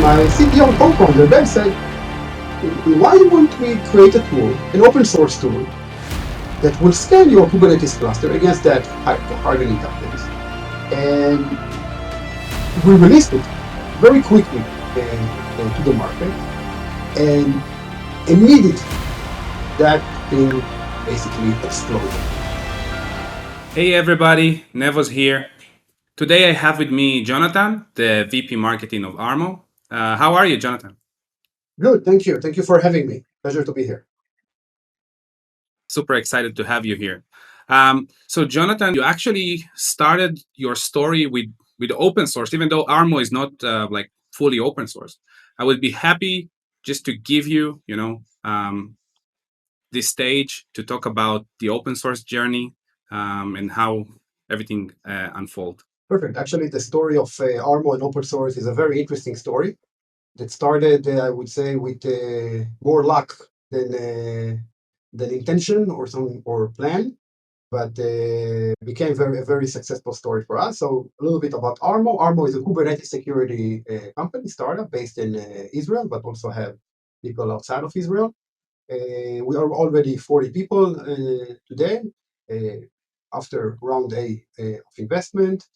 my CTO and co-founder, Ben, said, why don't we create a tool, an open source tool, that will scan your Kubernetes cluster against that hardening tokens? And we released it very quickly to the market, and immediately that thing basically exploded. Hey everybody, Nevos here. Today I have with me Jonathan, the VP Marketing of Armo. How are you, Jonathan? Good, thank you. Thank you for having me. Pleasure to be here. Super excited to have you here. So Jonathan, you actually started your story with open source, even though Armo is not like fully open source. I would be happy just to give you, this stage to talk about the open source journey and how everything unfold. Perfect. Actually, the story of Armo and open source is a very interesting story that started, I would say, with more luck than intention or plan, but became a very successful story for us. So a little bit about Armo. Armo is a Kubernetes security company startup based in Israel, but also have people outside of Israel. We are already 40 people today after round A of investment,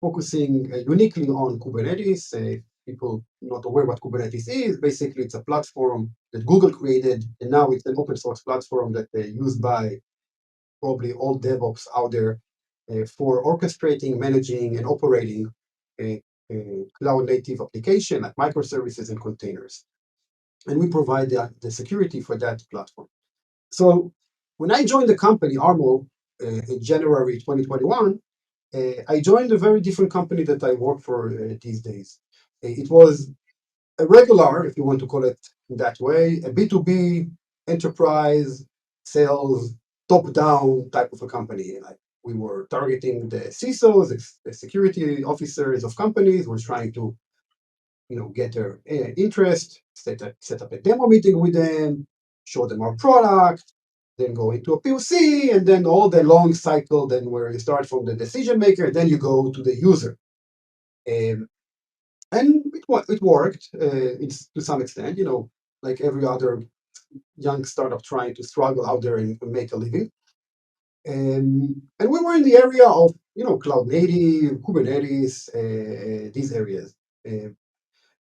focusing uniquely on Kubernetes. People not aware what Kubernetes is. Basically, it's a platform that Google created, and now it's an open source platform that used by probably all DevOps out there for orchestrating, managing, and operating a cloud native application like microservices and containers. And we provide the security for that platform. So when I joined the company, Armo, in January 2021, I joined a very different company that I work for these days. It was a regular, if you want to call it that way, a B2B enterprise sales, top-down type of a company. Like we were targeting the CISOs, the security officers of companies. We're trying to, get their interest, set up a demo meeting with them, show them our product, then go into a POC, and then all the long cycle, then where you start from the decision maker, then you go to the user. And it worked to some extent, like every other young startup trying to struggle out there and make a living. And we were in the area of, cloud native, Kubernetes, these areas.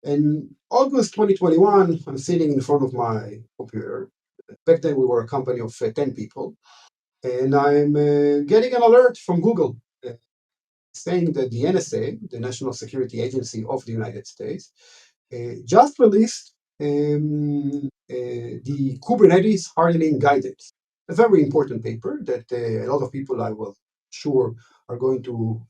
In August 2021, I'm sitting in front of my computer. Back then, we were a company of 10 people, and I'm getting an alert from Google saying that the NSA, the National Security Agency of the United States, just released the Kubernetes hardening guidance, a very important paper that a lot of people, I was sure, are going to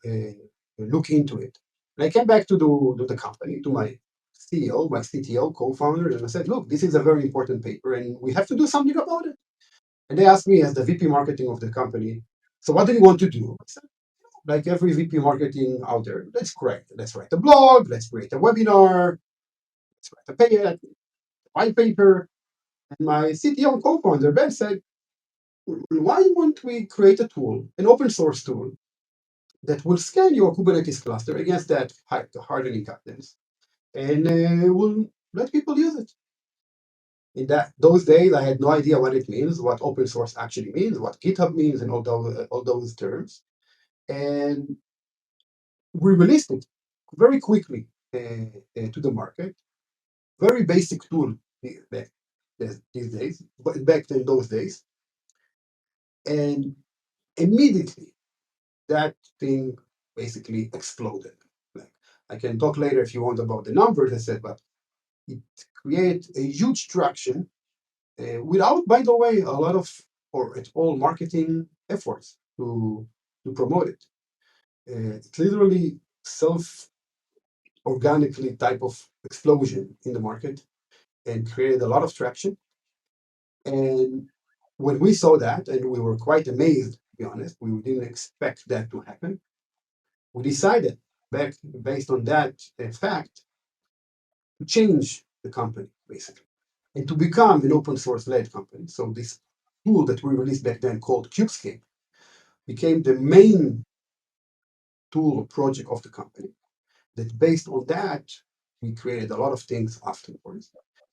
look into it. And I came back to the company, to my CEO, my CTO, co-founder, and I said, look, this is a very important paper and we have to do something about it. And they asked me as the VP marketing of the company, so what do you want to do? I said, like every VP marketing out there, let's write a blog, let's create a webinar, let's write a white paper. And my CTO and co-founder, Ben, said, why don't we create a tool, an open source tool, that will scan your Kubernetes cluster against that hardening patterns, and will let people use it. In those days, I had no idea what it means, what open source actually means, what GitHub means, and all those terms. And we released it very quickly to the market. Very basic tool these days, but back in those days. And immediately that thing basically exploded. Like I can talk later if you want about the numbers I said, but it created a huge traction without, by the way, a lot of or at all marketing efforts to promote it. It's literally self organically type of explosion in the market and created a lot of traction. And when we saw that, and we were quite amazed, to be honest, we didn't expect that to happen. We decided, based on that fact, to change the company, basically, and to become an open source led company. So this tool that we released back then called Kubescape became the main tool or project of the company. that based on that, we created a lot of things afterwards.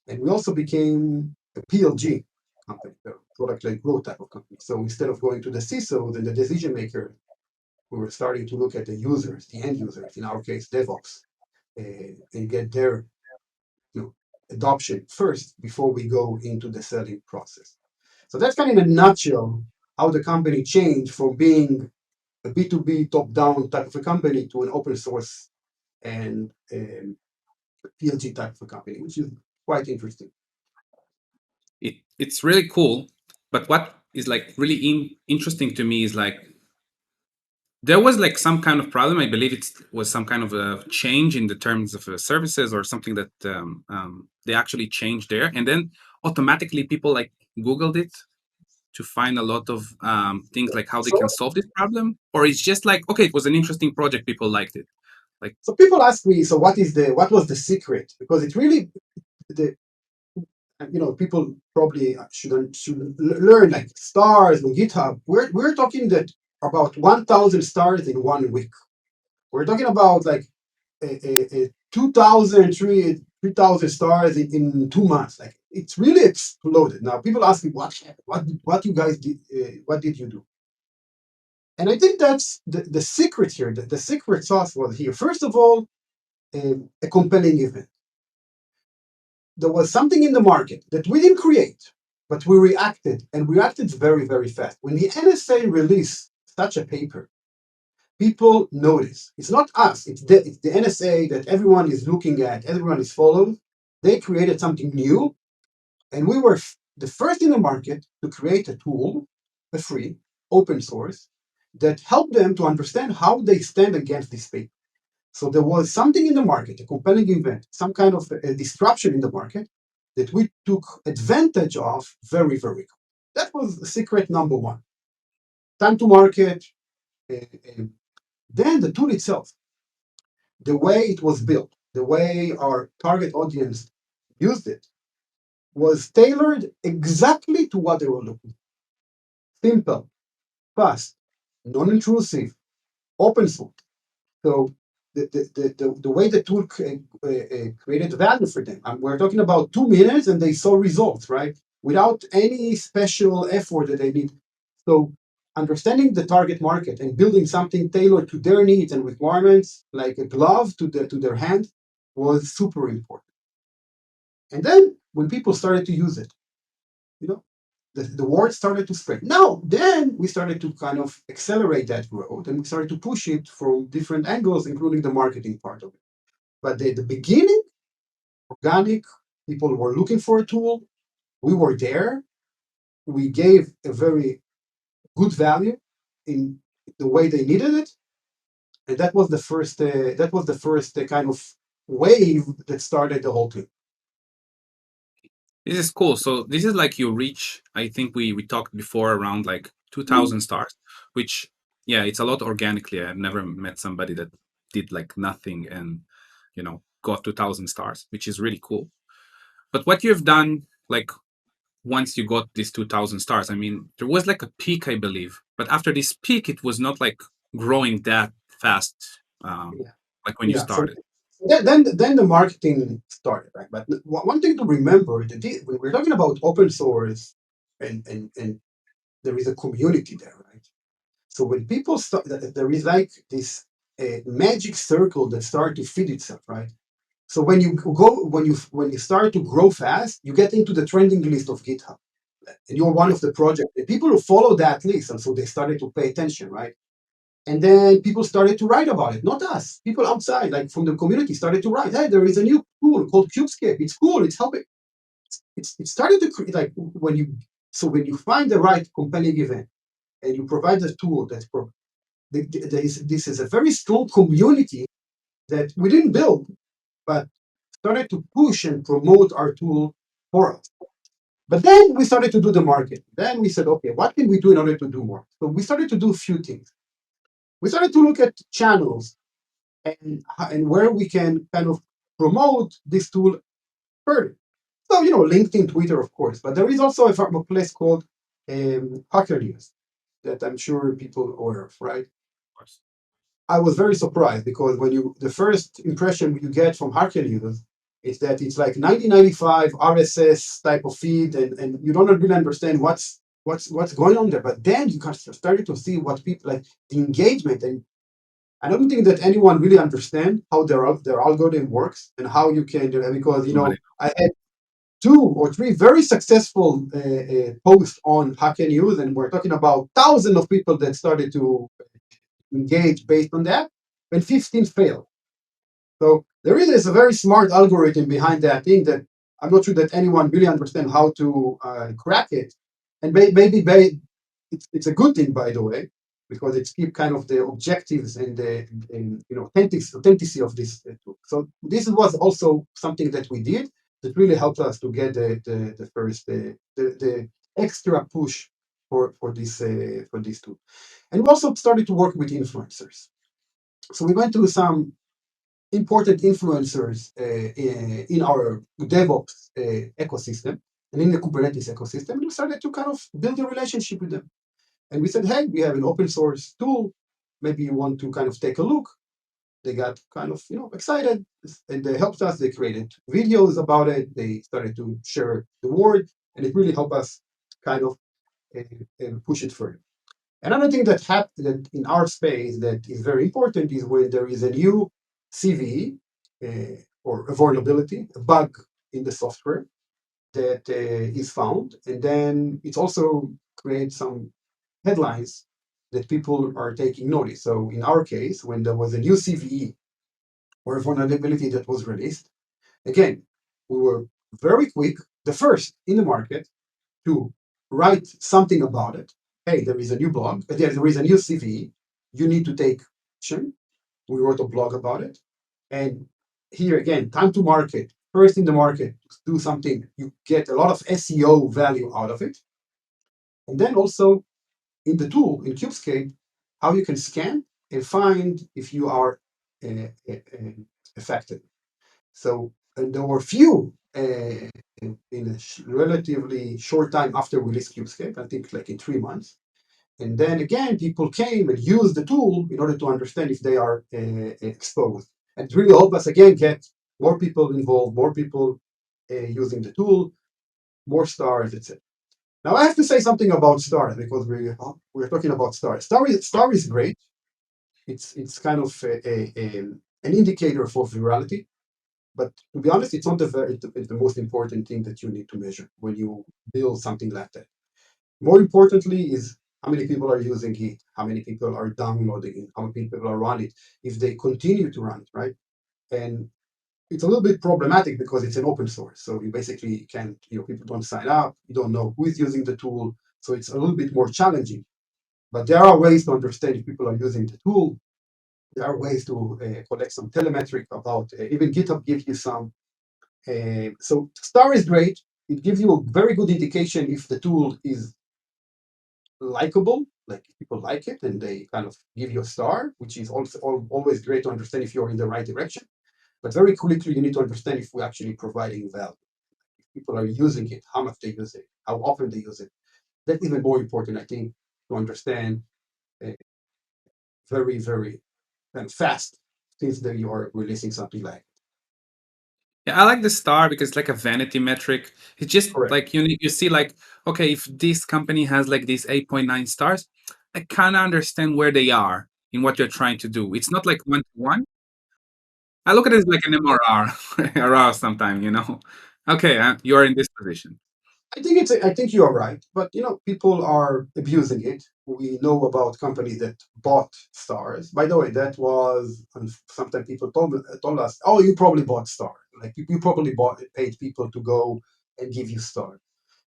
And we also became a PLG company, a product led growth type of company. So instead of going to the CISO, then the decision maker, we were starting to look at the users, the end users, in our case, DevOps, and get their adoption first before we go into the selling process. So that's kind of in a nutshell how the company changed from being a B2B top-down type of a company to an open source and PLG type of a company, which is quite interesting. It's really cool. But what is like really interesting to me is like there was like some kind of problem. I believe it was some kind of a change in the terms of services or something that they actually changed there, and then automatically people like Googled it to find a lot of things like how they So, can solve this problem, or it's just like okay, it was an interesting project, people liked it. Like so people ask me, so what was the secret? Because it really, the people probably should learn like stars on GitHub. We're talking that about 1,000 stars in 1 week. We're talking about like a 2,000, 3,000 stars in 2 months. Like it's really exploded. Now people ask me what happened, what you guys did, what did you do? And I think that's the secret here. The secret sauce was here. First of all, a compelling event. There was something in the market that we didn't create, but we reacted, and we reacted very, very fast. When the NSA released such a paper, people notice. It's not us, it's the NSA that everyone is looking at, everyone is following. They created something new, and we were the first in the market to create a tool, a free, open source, that helped them to understand how they stand against this paper. So there was something in the market, a compelling event, some kind of a disruption in the market that we took advantage of very, very quickly. That was secret number one. Time to market. Uh, uh, then the tool itself, the way it was built, the way our target audience used it, was tailored exactly to what they were looking for. Simple, fast, non-intrusive, open source. So the way the tool created value for them, we're talking about 2 minutes and they saw results, right? Without any special effort that they need. So understanding the target market and building something tailored to their needs and requirements, like a glove to their hand, was super important. And then when people started to use it, you know, the word started to spread. Now, then we started to kind of accelerate that growth and we started to push it from different angles, including the marketing part of it. But the beginning, organic, people were looking for a tool. We were there. We gave a very good value in the way they needed it. And that was the first. Kind of wave that started the whole thing. this is cool. So this is like you reach. I think we talked before around like 2,000 stars, which yeah, it's a lot organically. I've never met somebody that did like nothing and got 2,000 stars, which is really cool. But what you've done, like once you got these 2,000 stars, I mean, there was like a peak, I believe. But after this peak, it was not like growing that fast, Yeah. like when you Yeah. So started. then the marketing started, right? But one thing to remember, when we're talking about open source and there is a community there, right? So when people start, there is like this magic circle that starts to feed itself, right? So when you start to grow fast, you get into the trending list of GitHub, and you're one of the project. The people who follow that list, and so they started to pay attention, right? And then people started to write about it, not us. People outside, like from the community, started to write, "Hey, there is a new tool called Kubescape. It's cool. It's helping." It started to create like when you find the right compelling event and you provide the tool that's this is a very strong community that we didn't build, but started to push and promote our tool for us. But then we started to do the market. Then we said, okay, what can we do in order to do more? So we started to do a few things. We started to look at channels and where we can kind of promote this tool further. So, LinkedIn, Twitter, of course, but there is also a place called Hacker News that I'm sure people are aware of, right? Of course. I was very surprised because the first impression you get from Hacker News is that it's like 1995 RSS type of feed, and you don't really understand what's going on there. But then you started to see what people like the engagement, and I don't think that anyone really understand how their algorithm works and how you can do it, because I had two or three very successful posts on Hacker News, and we're talking about thousands of people that started to engage based on that, and 15 failed. So there really is a very smart algorithm behind that thing that I'm not sure that anyone really understands how to crack it. And it's a good thing, by the way, because it's keep kind of the objectives and the authenticity of this tool. So this was also something that we did that really helped us to get the first the extra push for this tool. And we also started to work with influencers. So we went to some important influencers in our DevOps ecosystem and in the Kubernetes ecosystem, and we started to kind of build a relationship with them. And we said, hey, we have an open source tool. Maybe you want to kind of take a look. They got kind of excited, and they helped us. They created videos about it. They started to share the word, and it really helped us kind of push it further. Another thing that happened in our space that is very important is when there is a new CVE or a vulnerability, a bug in the software that is found, and then it also creates some headlines that people are taking notice. So in our case, when there was a new CVE or a vulnerability that was released, again, we were very quick, the first in the market to write something about it. Hey, there is a new blog, there is a new CVE. You need to take action. We wrote a blog about it. And here again, time to market, first in the market, do something. You get a lot of SEO value out of it. And then also in the tool, in Kubescape, how you can scan and find if you are affected. So and there were few in a relatively short time after we released Kubescape, I think like in 3 months. And then again, people came and used the tool in order to understand if they are exposed. And it really helped us again get more people involved, more people using the tool, more stars, etc. Now I have to say something about stars because we're talking about stars. Star is great. It's kind of an indicator for virality. But to be honest, it's not the most important thing that you need to measure when you build something like that. More importantly is how many people are using it, how many people are downloading it, how many people are running it, if they continue to run it, right? And it's a little bit problematic because it's an open source. So you basically can't, people don't sign up, you don't know who is using the tool. So it's a little bit more challenging. But there are ways to understand if people are using the tool. There are ways to collect some telemetric about, even GitHub gives you some. So star is great. It gives you a very good indication if the tool is likable, like if people like it and they kind of give you a star, which is also always great to understand if you're in the right direction. But very quickly, you need to understand if we're actually providing value. If people are using it, how much they use it, how often they use it. That's even more important, I think, to understand uh, very, very fast since that you are releasing something like Yeah, I like the star because it's like a vanity metric. It's just correct. like you see like, okay, if this company has like these 8.9 stars, I kind of understand where they are in what you're trying to do. It's not like one to one. I look at it as like an MRR, RR sometime. Okay, you're in this position. I think you are right, but people are abusing it. We know about companies that bought stars. By the way, that was sometimes people told us, "Oh, you probably bought stars. Like you probably paid people to go and give you stars."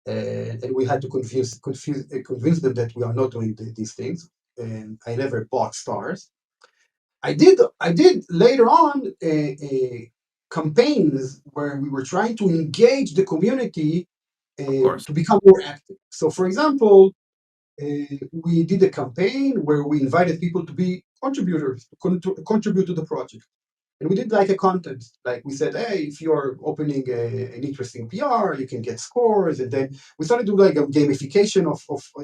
And we had to convince them that we are not doing these things. And I never bought stars. I did later on campaigns where we were trying to engage the community Of course. to become more active. So, for example, we did a campaign where we invited people to be contributors, to contribute to the project. And we did like a contest. Like we said, hey, if you're opening an interesting PR, you can get scores. And then we started to do like a gamification of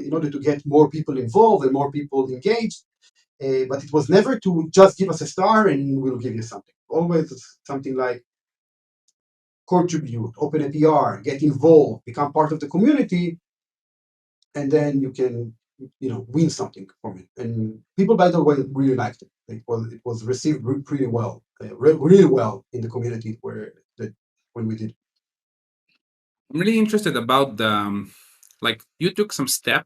in order to get more people involved and more people engaged. but it was never to just give us a star and we'll give you something. Always something like contribute, open a PR, get involved, become part of the community, and then you can win something from it. And people, by the way, really liked it. It was received pretty well, really well in the community when we did. I'm really interested about the like you took some step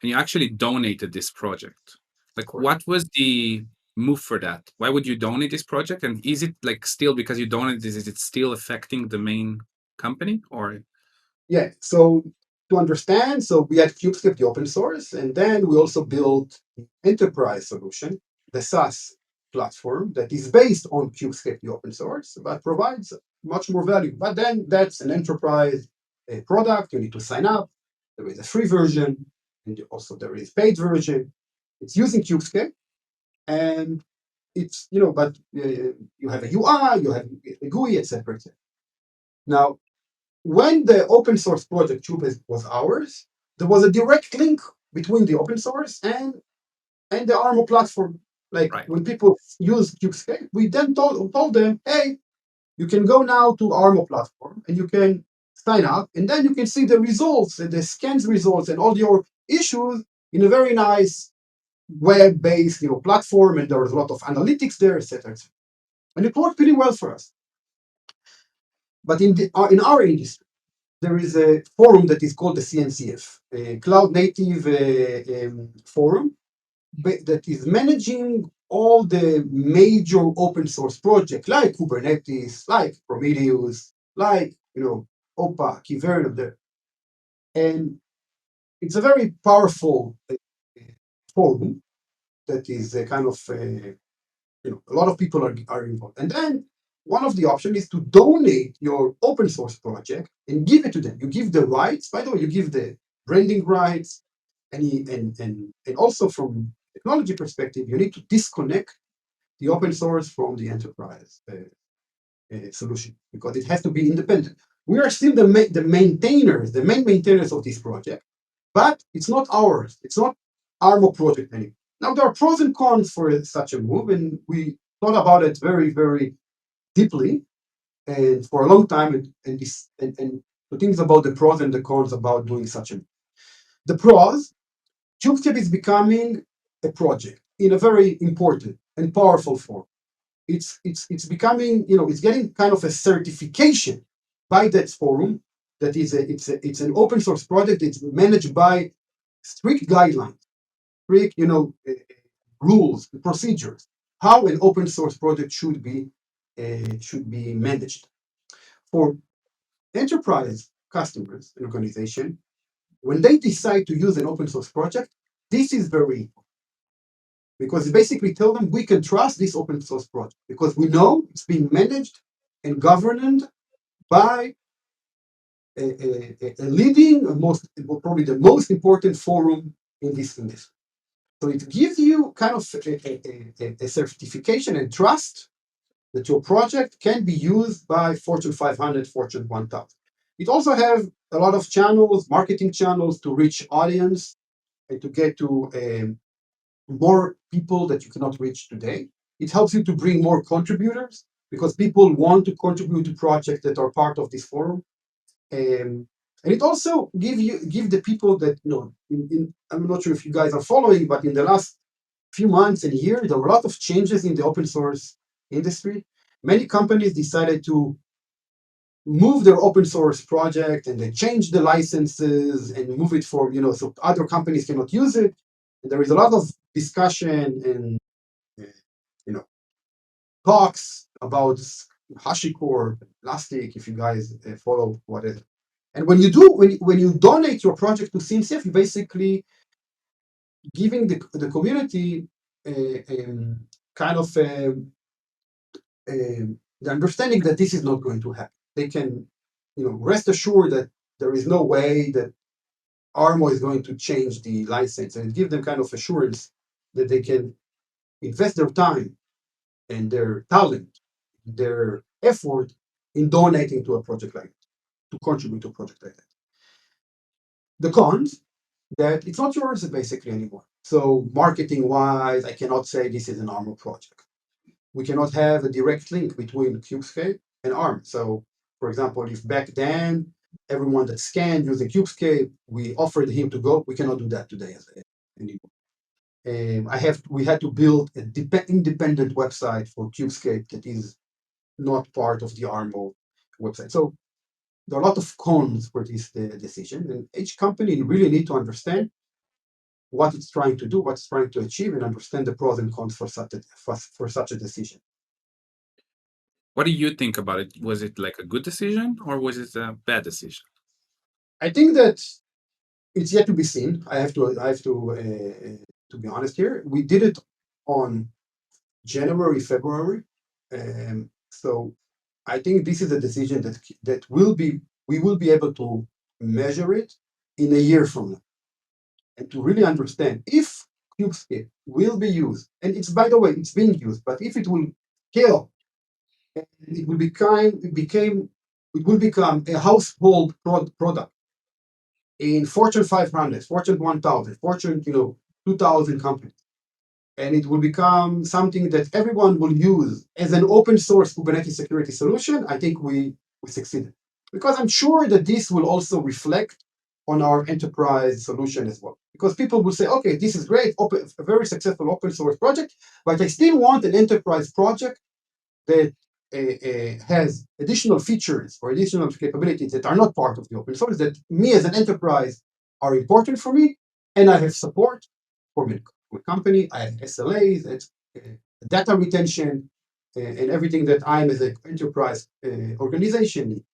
and you actually donated this project. Like, Correct. what was the move for that? Why would you donate this project? And is it like still because you donated this, is it still affecting the main company or? Yeah. So to understand, so we had Kubescape, the open source, and then we also built the enterprise solution, the SaaS platform that is based on Kubescape, the open source, but provides much more value. But then that's an enterprise product. You need to sign up. There is a free version, and also there is paid version. It's using Kubescape, and it's but you have a UI, you have a GUI, etc. etc. Now, when the open source project Cube was ours, there was a direct link between the open source and the Armo platform. Like Right. when people use Kubescape, we then told them, hey, you can go now to Armo platform and you can sign up, and then you can see the results and the scans results and all your issues in a very nice web-based platform, and there was a lot of analytics there, etc. And it worked pretty well for us. But in our industry, there is a forum that is called the CNCF, a Cloud Native Forum that is managing all the major open source projects like Kubernetes, like Prometheus, like OPA, Kivern there. And it's a very powerful forum that is a kind of a lot of people are involved. And then one of the options is to donate your open source project and give it to them. You give the rights, by the way, you give the branding rights, and also from technology perspective, you need to disconnect the open source from the enterprise solution because it has to be independent. We are still the maintainers, the main maintainers of this project, but it's not ours. It's not Armo project anymore. Now, there are pros and cons for such a move, and we thought about it very, very deeply and for a long time, and the things about the pros and the cons about doing such a move. The pros, CubeScape is becoming a project in a very important and powerful form. It's becoming, it's getting kind of a certification by that forum that it's an open source project. It's managed by strict guidelines, strict, rules, procedures, how an open source project should be managed. For enterprise customers and organization, when they decide to use an open source project, this is very important because it basically tell them we can trust this open source project because we know it's being managed and governed by a leading, probably the most important forum in this industry. So it gives you kind of a certification and trust that your project can be used by Fortune 500, Fortune 1000. It also have a lot of channels, marketing channels to reach audience and to get to more people that you cannot reach today. It helps you to bring more contributors because people want to contribute to projects that are part of this forum. And it also give the people that I'm not sure if you guys are following, but in the last few months and years, there were a lot of changes in the open source industry. Many companies decided to move their open source project and they change the licenses and move it for so other companies cannot use it. And there is a lot of discussion and uh, you know talks about HashiCorp, Elastic, if you guys follow what is. And when you donate your project to CNCF, you basically giving the community kind of the understanding that this is not going to happen. They can, rest assured that there is no way that Armo is going to change the license, and give them kind of assurance that they can invest their time and their talent, their effort in donating to a project like that, to contribute to a project like that. The cons that it's not yours basically anymore. So marketing-wise, I cannot say this is an Armo project. We cannot have a direct link between Kubescape and Arm. So, for example, if back then everyone that scanned using Kubescape, we offered him to go, we cannot do that today anymore. We had to build an independent website for Kubescape that is not part of the Armo website. So there are a lot of cons for this decision, and each company really need to understand what it's trying to do, what it's trying to achieve, and understand the pros and cons for such a decision. What do you think about it? Was it like a good decision or was it a bad decision? I think that it's yet to be seen. I have to be honest here. We did it on January, February, so I think this is a decision that we will be able to measure it in a year from now, and to really understand if Kubescape will be used, and it's by the way it's being used, but if it will scale, and it will become a household product in Fortune 500, Fortune 1000, Fortune 2000 companies, and it will become something that everyone will use as an open source Kubernetes security solution. I think we succeeded, because I'm sure that this will also reflect on our enterprise solution as well. Because people will say, okay, this is great, a very successful open source project, but I still want an enterprise project that has additional features or additional capabilities that are not part of the open source, that me as an enterprise are important for me, and I have support for my company. I have SLAs, data retention, and everything that I'm as an enterprise organization need.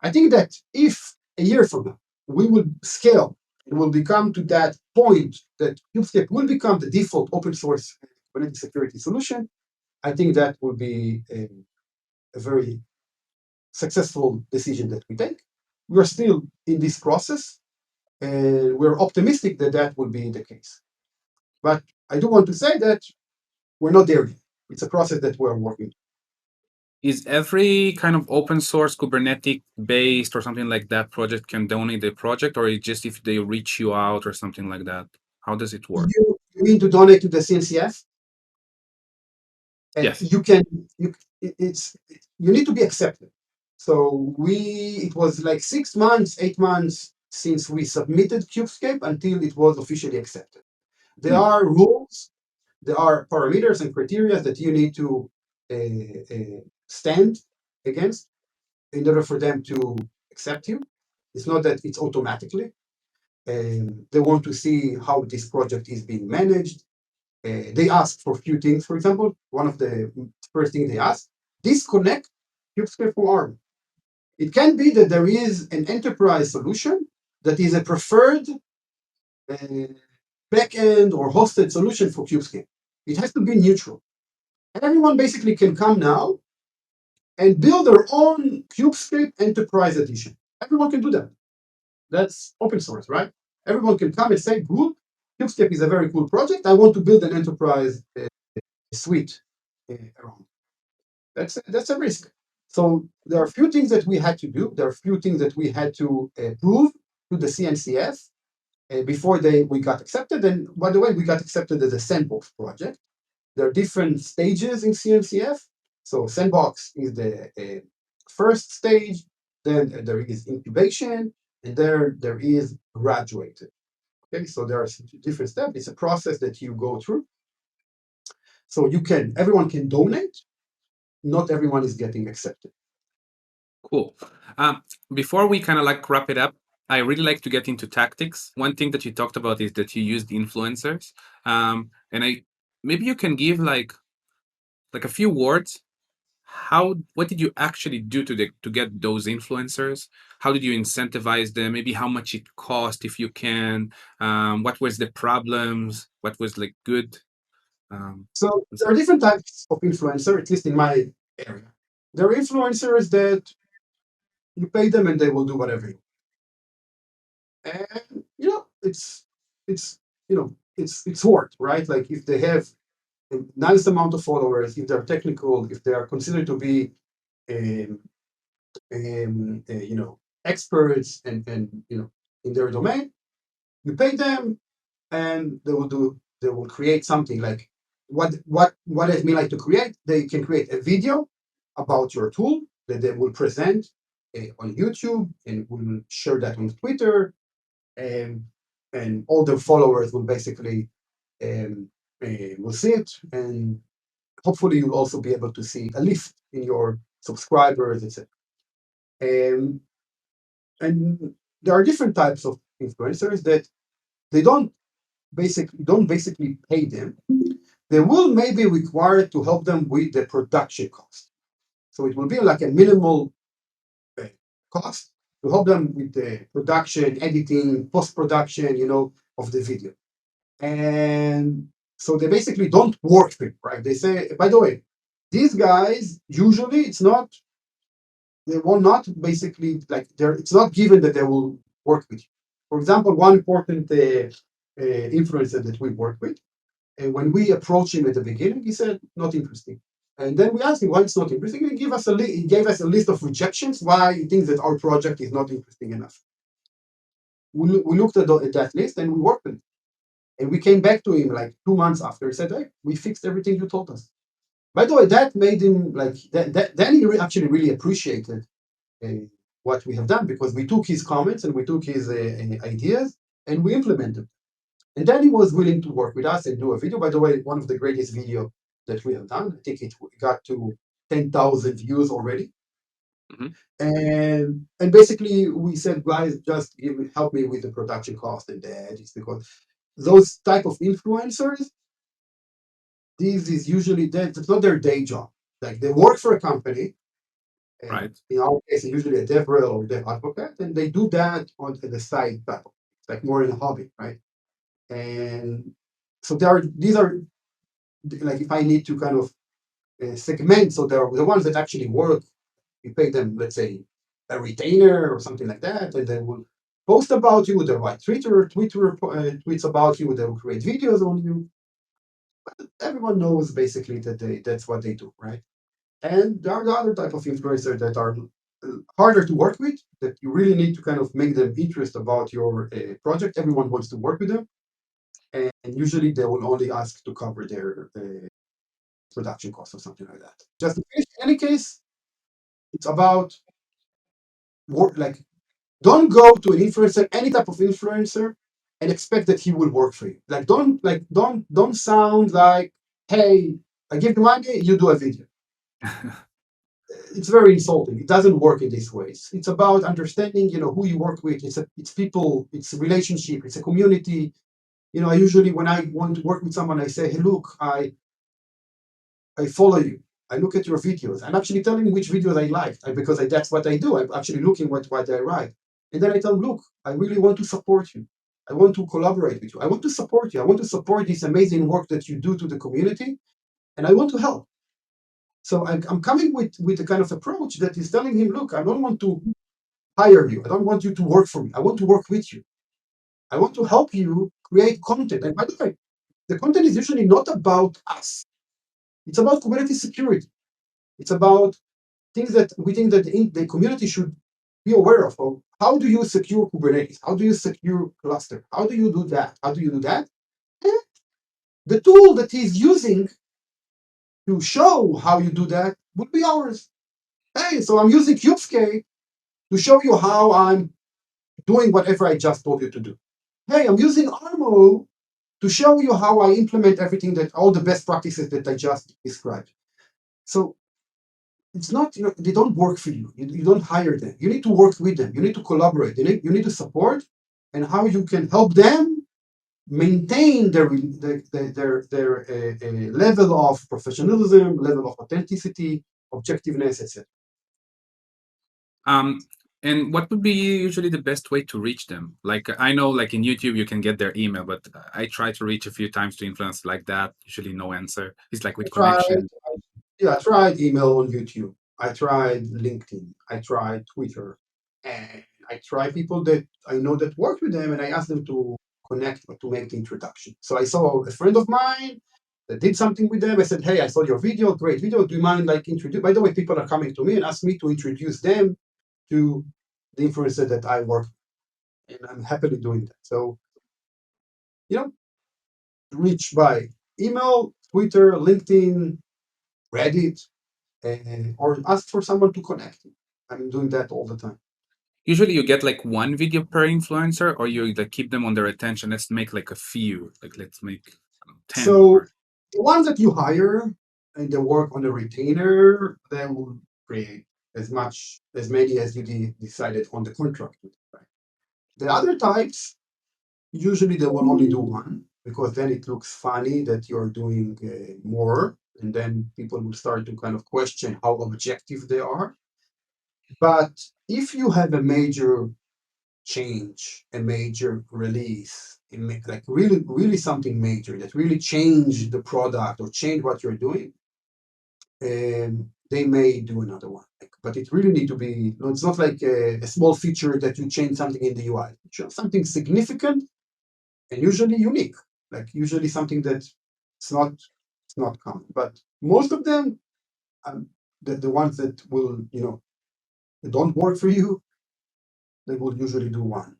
I think that if a year from now we will scale and will become to that point that Kubescape will become the default open source Kubernetes security solution, I think that will be a very successful decision that we take. We're still in this process, and we're optimistic that that will be the case. But I do want to say that we're not there yet. It's a process that we're working. Is every kind of open source Kubernetes based or something like that project can donate the project, or it's just if they reach you out or something like that? How does it work? You mean to donate to the CNCF? Yes. You can. You need to be accepted. So it was like 6 months, 8 months since we submitted Kubescape until it was officially accepted. There are rules, there are parameters and criteria that you need to stand against in order for them to accept you. It's not that it's automatically. They want to see how this project is being managed. They ask for a few things. For example, one of the first things they ask: disconnect Kubescape from Arm. It can be that there is an enterprise solution that is a preferred uh, backend or hosted solution for Kubescape. It has to be neutral. And everyone basically can come now and build their own Kubescape Enterprise Edition. Everyone can do that. That's open source, right? Everyone can come and say, "Good, Kubescape is a very cool project. I want to build an enterprise suite around." That's a risk. So there are a few things that we had to do. There are a few things that we had to prove to the CNCF before we got accepted. And by the way, we got accepted as a sandbox project. There are different stages in CNCF. So sandbox is the first stage, then there is incubation, and there is graduated. Okay, so there are different steps. It's a process that you go through. So everyone can donate. Not everyone is getting accepted. Cool. Before we kind of like wrap it up, I really like to get into tactics. One thing that you talked about is that you used influencers, and maybe you can give like a few words. What did you actually do to get those influencers? How did you incentivize them? Maybe how much it cost, if you can. What was the problems? What was like good? So there are different types of influencer, at least in my area. There are influencers that you pay them and they will do whatever you want. And it's it's worth, right? Like if they have a nice amount of followers, if they're technical, if they are considered to be um, experts and in their domain, you pay them and they will create something like what does it mean like to create? They can create a video about your tool that they will present on YouTube and will share that on Twitter, and all their followers will basically um, will see it, and hopefully you'll also be able to see a lift in your subscribers, etc. Um, and there are different types of influencers that they don't basically pay them. They will maybe require to help them with the production cost. So it will be like a minimal uh, cost to help them with the production, editing, post production, of the video. And so they basically don't work for it, right? They say, by the way, these guys usually they will not basically like it's not given that they will work with you. For example, one important influencer that we work with, and when we approached him at the beginning, he said not interesting. And then we asked him why it's not interesting. He gave us a list of rejections why he thinks that our project is not interesting enough. We looked at that list and we worked with it. And we came back to him like 2 months after. He said, "Hey, we fixed everything you told us." By the way, that made him like that. Then he actually really appreciated uh, what we have done because we took his comments and we took his ideas and we implemented. And then he was willing to work with us and do a video. By the way, one of the greatest video that we have done. I think it got to 10,000 views already. Mhm. And basically we said, guys, just help me with the production cost and the edits because those type of influencers, this is usually that's not their day job. Like they work for a company, and Right. in our case, usually a DevRel or Dev advocate, and they do that on the side battle. It's like more in a hobby, right? And so these are like if I need to kind of segment, so there are the ones that actually work. You pay them, let's say, a retainer or something like that, and they will post about you. They'll write Twitter tweets about you. They will create videos on you. Everyone knows basically that that's what they do, right? And there are the other type of influencers that are harder to work with, that you really need to kind of make them interest about your project. Everyone wants to work with them, and usually they will only ask to cover their production costs or something like that. Just in case, in any case, it's about work. Like, don't go to an influencer, any type of influencer, and expect that he will work for you. Don't sound like, hey, I give you money, you do a video. It's very insulting. It doesn't work in this way. It's about understanding, who you work with. It's people. It's a relationship. It's a community. I usually when I want to work with someone, I say, hey, look, I follow you. I look at your videos. I'm actually telling which videos I like because that's what I do. I'm actually looking what I write, and then I tell them, look, I really want to support you. I want to collaborate with you. I want to support you. I want to support this amazing work that you do to the community, and I want to help. So I'm coming with a kind of approach that is telling him, look, I don't want to hire you. I don't want you to work for me. I want to work with you. I want to help you create content. And by the way, the content is usually not about us. It's about Kubernetes security. It's about things that we think that the community should be aware of. How do you secure Kubernetes? How do you secure cluster? How do you do that? How do you do that? And the tool that he's using to show how you do that would be ours. Hey, so I'm using Kubescape to show you how I'm doing whatever I just told you to do. Hey, I'm using Armo to show you how I implement everything all the best practices that I just described. So it's not, they don't work for you. You don't hire them. You need to work with them. You need to collaborate. You need to support and how you can help them maintain their level of professionalism, level of authenticity, objectiveness, etc. Um, and what would be usually the best way to reach them? Like I know, like in YouTube, you can get their email, but I try to reach a few times to influence like that. Usually, no answer. It's like I with tried, connection. yeah, I tried email on YouTube. I tried LinkedIn. I tried Twitter, and I tried people that I know that worked with them, and I asked them to connect or to make the introduction. So I saw a friend of mine that did something with them. I said, "Hey, I saw your video. Great video. Do you mind like introduce?" By the way, people are coming to me and ask me to introduce them to the influencer that I work, with, and I'm happily doing that. So reach by email, Twitter, LinkedIn, Reddit, or ask for someone to connect. I'm doing that all the time. Usually you get like one video per influencer, or you like keep them on their attention. Let's make like a few, like let's make 10 So or the ones that you hire and they work on a retainer, they will create as many as you decided on the contract. Right? The other types, usually they will only do one because then it looks funny that you're doing more, and then people will start to kind of question how objective they are. But if you have a major change, a major release, like really, really something major that really change the product or change what you're doing, they may do another one. But it really need to be, no, it's not like a small feature that you change something in the UI. Something significant and usually unique, like usually something that it's not common. But most of them, um, the ones that will, that don't work for you, they will usually do one.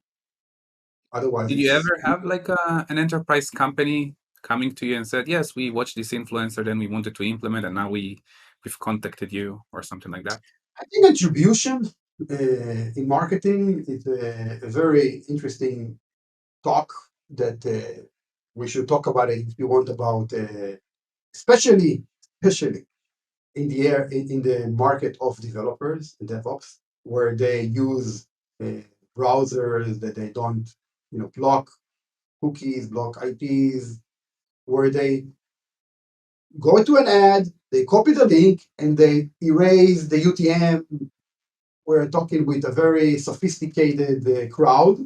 Otherwise, did you it's ever have like an enterprise company coming to you and said, "Yes, we watched this influencer, then we wanted to implement, and now we've contacted you," or something like that? I think attribution in marketing is a very interesting talk that we should talk about it if you want about, especially in the market of developers and DevOps, where they use uh, browsers that they don't, block cookies, block IPs, where they go to an ad, they copy the link, and they erase the UTM. We're talking with a very sophisticated crowd.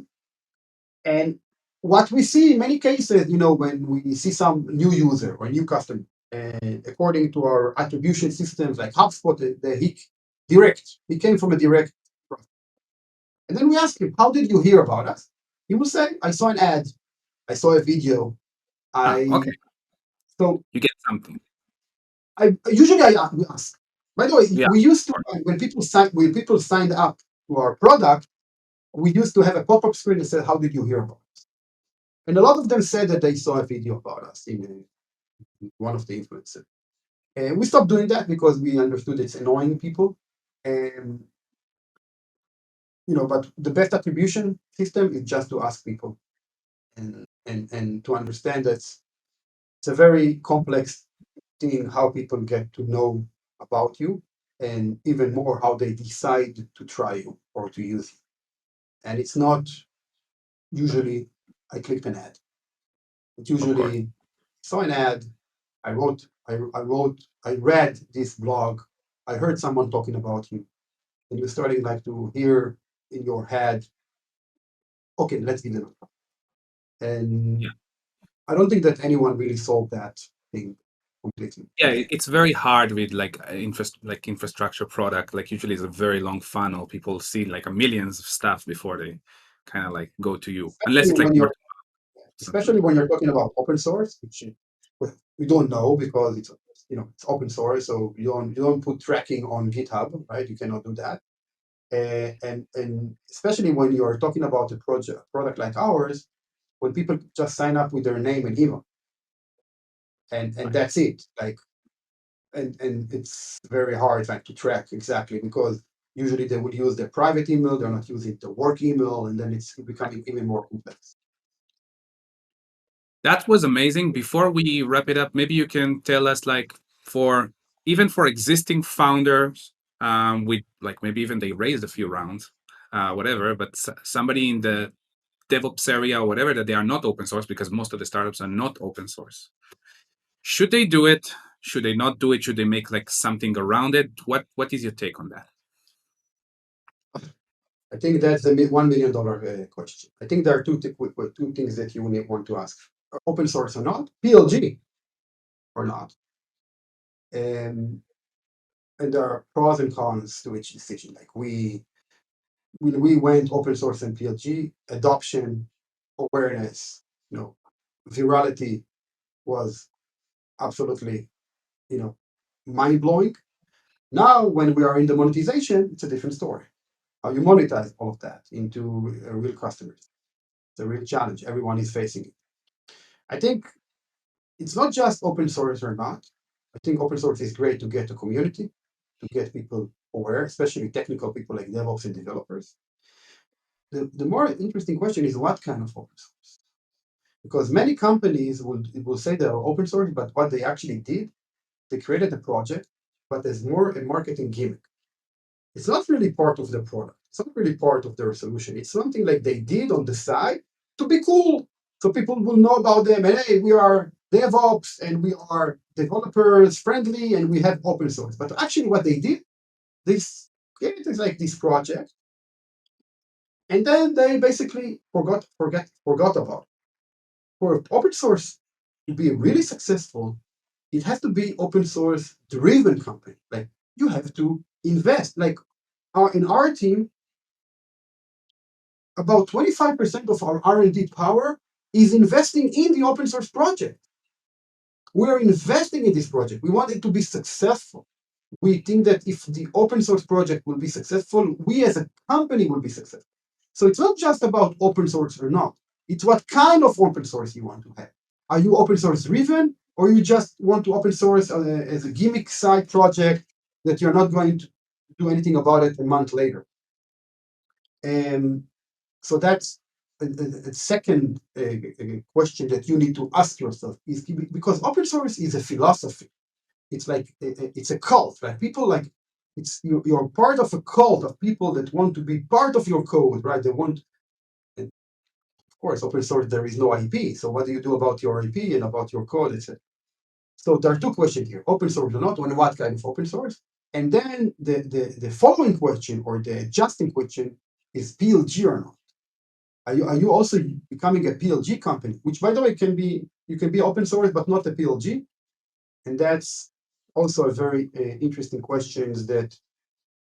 And what we see in many cases, when we see some new user or new customer, and according to our attribution systems like HubSpot, he came from a direct process. And then we ask him, how did you hear about us? He will say, I saw an ad, I saw a video. Ah, okay, I so you get something. I usually we ask. By the way, Yeah, we used of to course. when people signed up to our product, we used to have a pop-up screen that said, how did you hear about us? And a lot of them said that they saw a video about us in one of the influencers. And we stopped doing that because we understood it's annoying people. And but the best attribution system is just to ask people and to understand that it's a very complex thing how people get to know about you, and even more how they decide to try you or to use you. And it's not usually I clicked an ad. It's Of course. usually saw an ad. I read this blog. I heard someone talking about you, and you're starting like to hear in your head, okay, let's give it a try. Yeah. And I don't think that anyone really solved that thing completely Yeah, today. it's very hard with like infrastructure product. Like usually it's a very long funnel. People see like a millions of stuff before they kind of like go to you, unless Especially it's like when word you're of mouth, something especially like when you're talking about open source, which we don't know because it's open source, so you don't put tracking on GitHub, right? You cannot do that. And especially when you're talking about a product like ours, when people just sign up with their name and email, and that. that's it, like, and it's very hard like to track exactly because usually they would use their private email, they're not using the work email, and then it's becoming even more complex. That was amazing. Before we wrap it up, maybe you can tell us, like, for even for existing founders, with like maybe even they raised a few rounds, whatever, but somebody in the DevOps area or whatever, that they are not open source, because most of the startups are not open source. Should they do it? Should they not do it? Should they make like something around it? What is your take on that? I think that's the $1 million question. I think there are two things that you want to ask: open source or not, PLG or not, and there are pros and cons to each decision. Like when we went open source and PLG, adoption, awareness, virality was absolutely you know mind blowing. Now, when we are in the monetization, it's a different story. How you monetize all of that into real customers. It's a real challenge. Everyone is facing it. I think it's not just open source or not. I think open source is great to get the community, to get people aware, especially technical people like DevOps and developers. The more interesting question is what kind of open source? Because many companies will say they're open source, but what they actually did, they created a project, but there's more a marketing gimmick. It's not really part of the product. It's not really part of their solution. It's something like they did on the side to be cool. So people will know about them. And hey, we are DevOps and we are developers friendly and we have open source. But actually what they did, they created like this project. And then they basically forgot about it. For open source to be really successful, it has to be open source driven company. Like you have to invest. Like in our team, about 25% of our R&D power is investing in the open source project. We're investing in this project. We want it to be successful. We think that if the open source project will be successful, we as a company will be successful. So it's not just about open source or not. It's what kind of open source you want to have. Are you open source driven, or you just want to open source as a gimmick side project that you're not going to do anything about it a month later? And so that's a second question that you need to ask yourself is because open source is a philosophy. It's like it's a cult. Like people like you're part of a cult of people that want to be part of your code, right? They want, and of course, open source there is no IP. So what do you do about your IP and about your code, etc. So there are two questions here: open source or not, and what kind of open source? And then the following question or the adjusting question is PLG or not? Are you also becoming a PLG company? Which, by the way, you can be open source but not a PLG, and that's also a very interesting question. That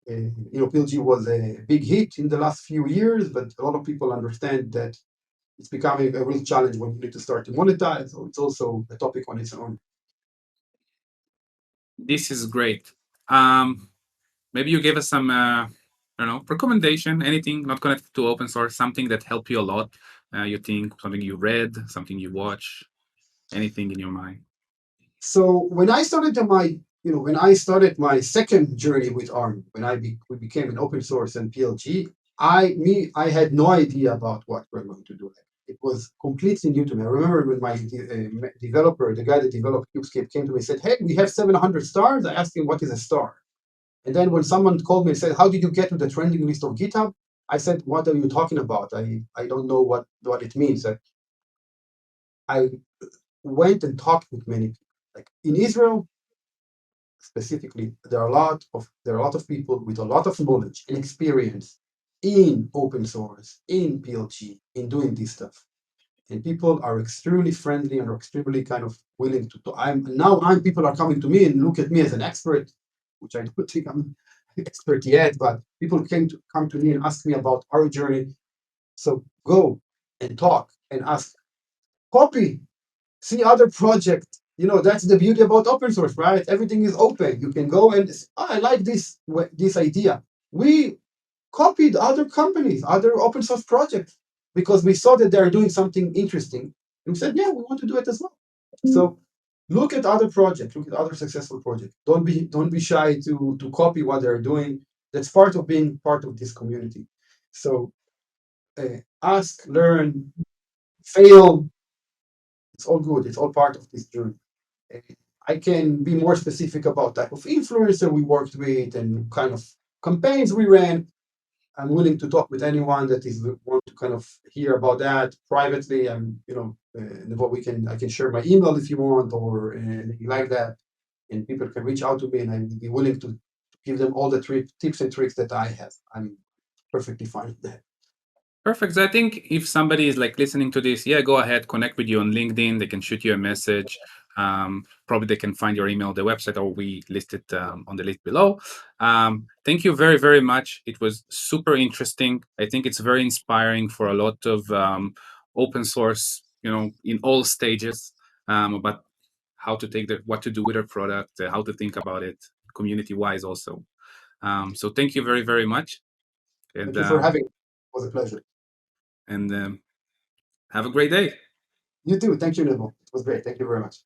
PLG was a big hit in the last few years, but a lot of people understand that it's becoming a real challenge when you need to start to monetize. So it's also a topic on its own. This is great. Maybe you give us some, I don't know, recommendation, anything not connected to open source, something that helped you a lot. You think something you read, something you watch, anything in your mind. So when I started my second journey with Armo, we became an open source and PLG, I had no idea about what we're going to do. It was completely new to me. I remember when my developer, the guy that developed Kubescape, came to me and said, "Hey, we have 700 stars." I asked him, "What is a star?" And then when someone called me and said, "How did you get to the trending list of GitHub?" I said, "What are you talking about? I don't know what it means." I went and talked with many people. Like in Israel, specifically, there are a lot of people with a lot of knowledge and experience in open source, in PLG, in doing this stuff. And people are extremely friendly and are extremely kind of willing to. People are coming to me and look at me as an expert, which I don't think I'm an expert yet, but people come to me and ask me about our journey. So go and talk and ask, copy, see other projects. That's the beauty about open source, right? Everything is open. You can go and I like this idea. We copied other companies, other open source projects, because we saw that they're doing something interesting. And we said, yeah, we want to do it as well. So look at other projects, look at other successful projects. Don't be shy to copy what they're doing. That's part of being part of this community. So ask, learn, fail. It's all good. It's all part of this journey. I can be more specific about type of influencer we worked with and kind of campaigns we ran. I'm willing to talk with anyone that is want to kind of hear about that privately. I can share my email if you want or anything like that, and people can reach out to me, and I will be willing to give them all the tips and tricks that I have. I'm perfectly fine with that. Perfect. So I think if somebody is like listening to this, yeah, go ahead, connect with you on LinkedIn. They can shoot you a message. Probably they can find your email, the website, or we list it on the list below. Thank you very, very much. It was super interesting. I think it's very inspiring for a lot of open source, in all stages, about how to take what to do with our product, how to think about it community-wise also. So thank you very, very much. And, Thank you for having me. It was a pleasure. and have a great day. You too. Thank you, Neville. It was great. Thank you very much.